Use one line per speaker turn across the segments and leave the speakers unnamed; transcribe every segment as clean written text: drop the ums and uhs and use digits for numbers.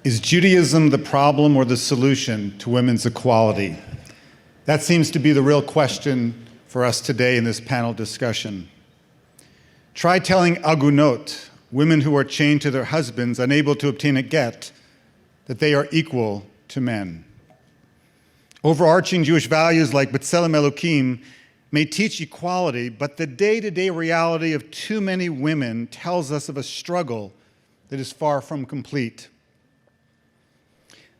Is Judaism the problem or the solution to women's equality? That seems to be the real question for us today in this panel discussion. Try telling agunot, women who are chained to their husbands, unable to obtain a get, that they are equal to men. Overarching Jewish values like B'Tselem Elokim may teach equality, but the day-to-day reality of too many women tells us of a struggle that is far from complete.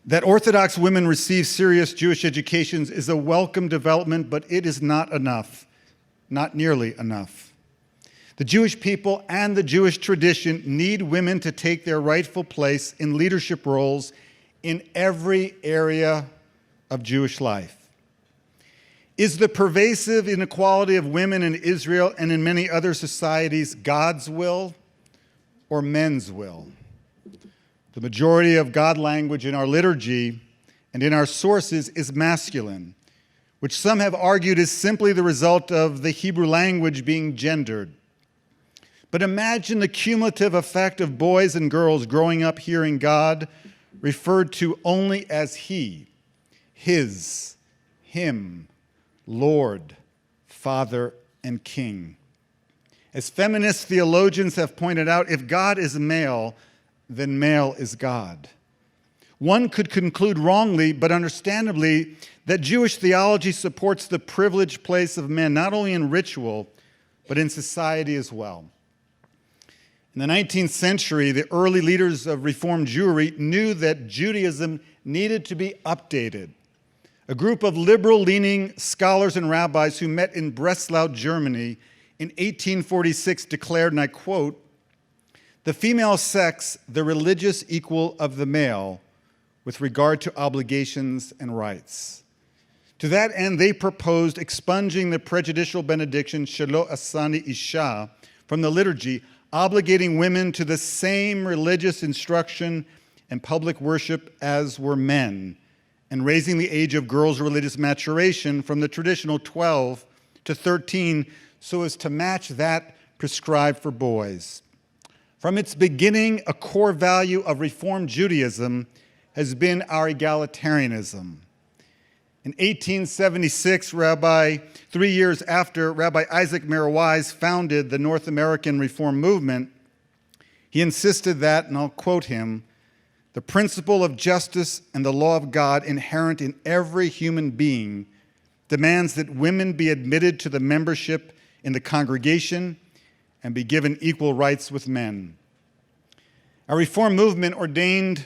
That Orthodox women receive serious Jewish educations is a welcome development, but it is not enough, not nearly enough. The Jewish people and the Jewish tradition need women to take their rightful place in leadership roles in every area of Jewish life. Is the pervasive inequality of women in Israel and in many other societies God's will or men's will? The majority of God language in our liturgy and in our sources is masculine, which some have argued is simply the result of the Hebrew language being gendered. But imagine the cumulative effect of boys and girls growing up hearing God referred to only as He, His, Him, Lord, Father, and King. As feminist theologians have pointed out, if God is male, then male is God. One could conclude wrongly, but understandably, that Jewish theology supports the privileged place of men, not only in ritual, but in society as well. In the 19th century, the early leaders of Reformed Jewry knew that Judaism needed to be updated. A group of liberal-leaning scholars and rabbis who met in Breslau, Germany in 1846 declared, and I quote, "The female sex, the religious equal of the male, with regard to obligations and rights." To that end, they proposed expunging the prejudicial benediction, Shelo Asani Isha, from the liturgy, obligating women to the same religious instruction and public worship as were men, and raising the age of girls' religious maturation from the traditional 12 to 13 so as to match that prescribed for boys. From its beginning, a core value of Reformed Judaism has been our egalitarianism. In 1876, 3 years after Rabbi Isaac Mayer Wise founded the North American Reform movement, he insisted that, and I'll quote him, "The principle of justice and the law of God inherent in every human being demands that women be admitted to the membership in the congregation and be given equal rights with men." Our Reform movement ordained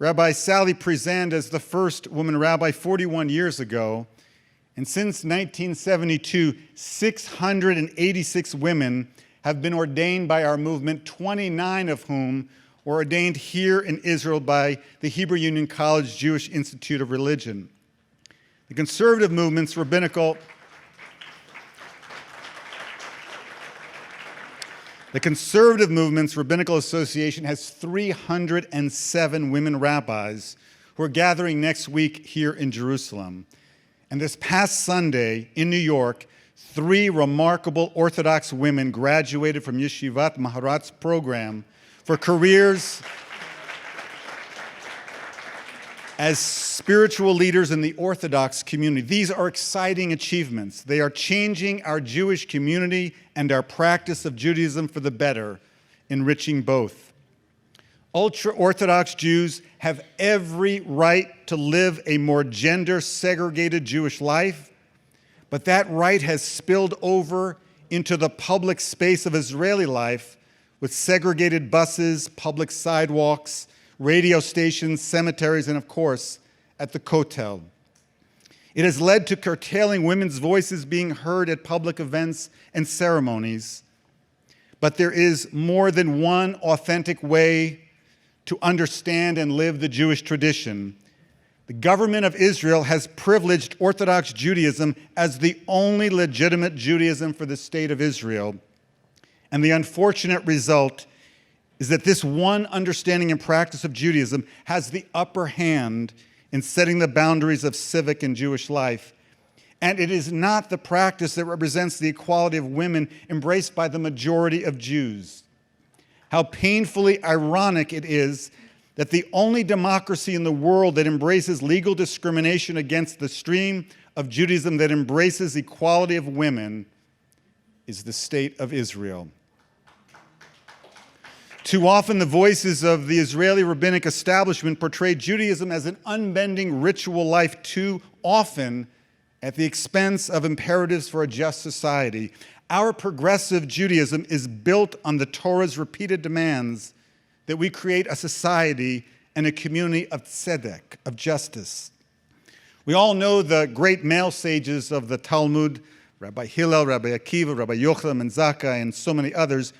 Rabbi Sally Prezand as the first woman rabbi 41 years ago, and since 1972, 686 women have been ordained by our movement, 29 of whom were ordained here in Israel by the Hebrew Union College Jewish Institute of Religion. The conservative movement's rabbinical association has 307 women rabbis who are gathering next week here in Jerusalem. And this past Sunday in New York, 3 remarkable Orthodox women graduated from Yeshivat Maharat's program for careers as spiritual leaders in the Orthodox community. These are exciting achievements. They are changing our Jewish community and our practice of Judaism for the better, enriching both. Ultra-Orthodox Jews have every right to live a more gender-segregated Jewish life, but that right has spilled over into the public space of Israeli life with segregated buses, public sidewalks, radio stations, cemeteries, and of course, at the Kotel. It has led to curtailing women's voices being heard at public events and ceremonies. But there is more than one authentic way to understand and live the Jewish tradition. The government of Israel has privileged Orthodox Judaism as the only legitimate Judaism for the state of Israel. And the unfortunate result is that this one understanding and practice of Judaism has the upper hand in setting the boundaries of civic and Jewish life. And it is not the practice that represents the equality of women embraced by the majority of Jews. How painfully ironic it is that the only democracy in the world that embraces legal discrimination against the stream of Judaism that embraces equality of women is the state of Israel. Too often, the voices of the Israeli rabbinic establishment portray Judaism as an unbending ritual life, too often at the expense of imperatives for a just society. Our progressive Judaism is built on the Torah's repeated demands that we create a society and a community of tzedek, of justice. We all know the great male sages of the Talmud, Rabbi Hillel, Rabbi Akiva, Rabbi Yochanan and Zakkai, and so many others.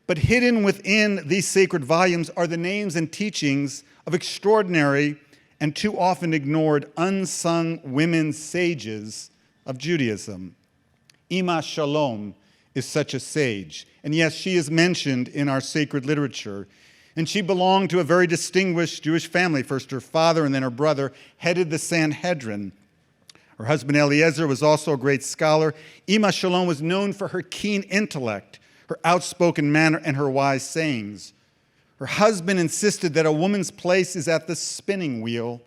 But hidden within these sacred volumes are the names and teachings of extraordinary and too often ignored unsung women sages of Judaism. Ima Shalom is such a sage. And yes, she is mentioned in our sacred literature. And she belonged to a very distinguished Jewish family. First her father and then her brother headed the Sanhedrin. Her husband Eliezer was also a great scholar. Ima Shalom was known for her keen intellect, her outspoken manner, and her wise sayings. Her husband insisted that a woman's place is at the spinning wheel,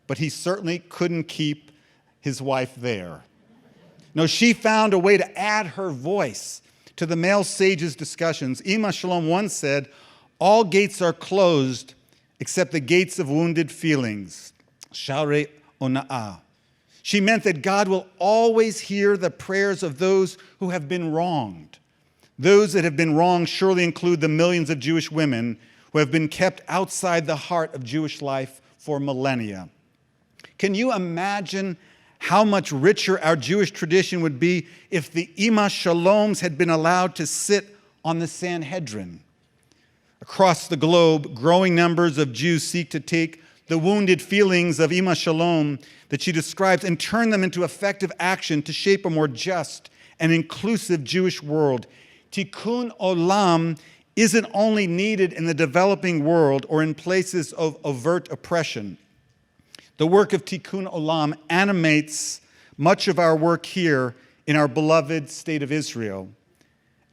but he certainly couldn't keep his wife there. No, she found a way to add her voice to the male sages' discussions. Ima Shalom once said, "All gates are closed except the gates of wounded feelings." Sharei ona'ah. She meant that God will always hear the prayers of those who have been wronged. Those that have been wronged surely include the millions of Jewish women who have been kept outside the heart of Jewish life for millennia. Can you imagine how much richer our Jewish tradition would be if the Ima Shaloms had been allowed to sit on the Sanhedrin? Across the globe, growing numbers of Jews seek to take the wounded feelings of Ima Shalom that she describes and turn them into effective action to shape a more just and inclusive Jewish world. Tikkun olam isn't only needed in the developing world or in places of overt oppression. The work of Tikkun olam animates much of our work here in our beloved state of Israel.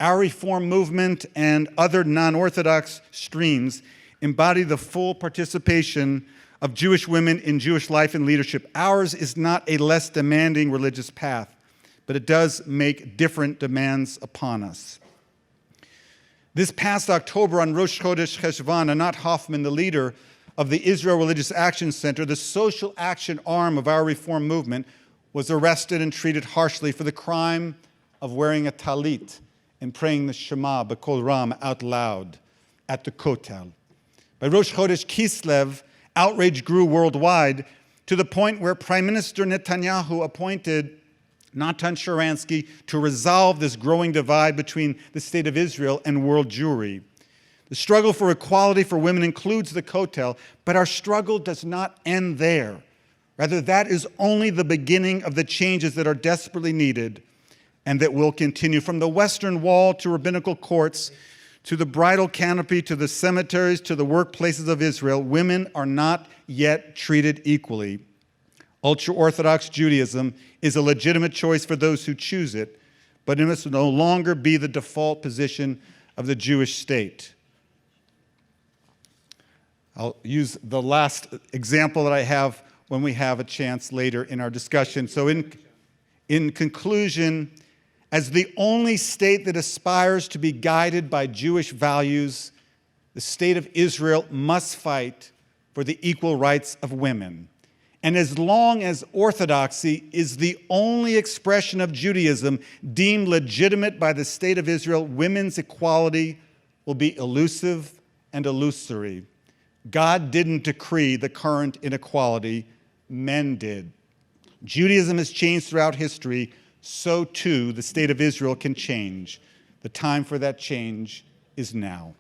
Our Reform movement and other non-Orthodox streams embody the full participation of Jewish women in Jewish life and leadership. Ours is not a less demanding religious path, but it does make different demands upon us. This past October on Rosh Chodesh Cheshvan, Anat Hoffman, the leader of the Israel Religious Action Center, the social action arm of our Reform movement, was arrested and treated harshly for the crime of wearing a talit and praying the Shema b'kol ram out loud at the Kotel. By Rosh Chodesh Kislev, outrage grew worldwide to the point where Prime Minister Netanyahu appointed Natan Sharansky to resolve this growing divide between the state of Israel and world Jewry. The struggle for equality for women includes the Kotel, but our struggle does not end there. Rather, that is only the beginning of the changes that are desperately needed and that will continue. From the Western Wall to rabbinical courts, to the bridal canopy, to the cemeteries, to the workplaces of Israel, women are not yet treated equally. Ultra-Orthodox Judaism is a legitimate choice for those who choose it, but it must no longer be the default position of the Jewish state. I'll use the last example that I have when we have a chance later in our discussion. So in conclusion, as the only state that aspires to be guided by Jewish values, the state of Israel must fight for the equal rights of women. And as long as orthodoxy is the only expression of Judaism deemed legitimate by the state of Israel, women's equality will be elusive and illusory. God didn't decree the current inequality, men did. Judaism has changed throughout history, so too the state of Israel can change. The time for that change is now.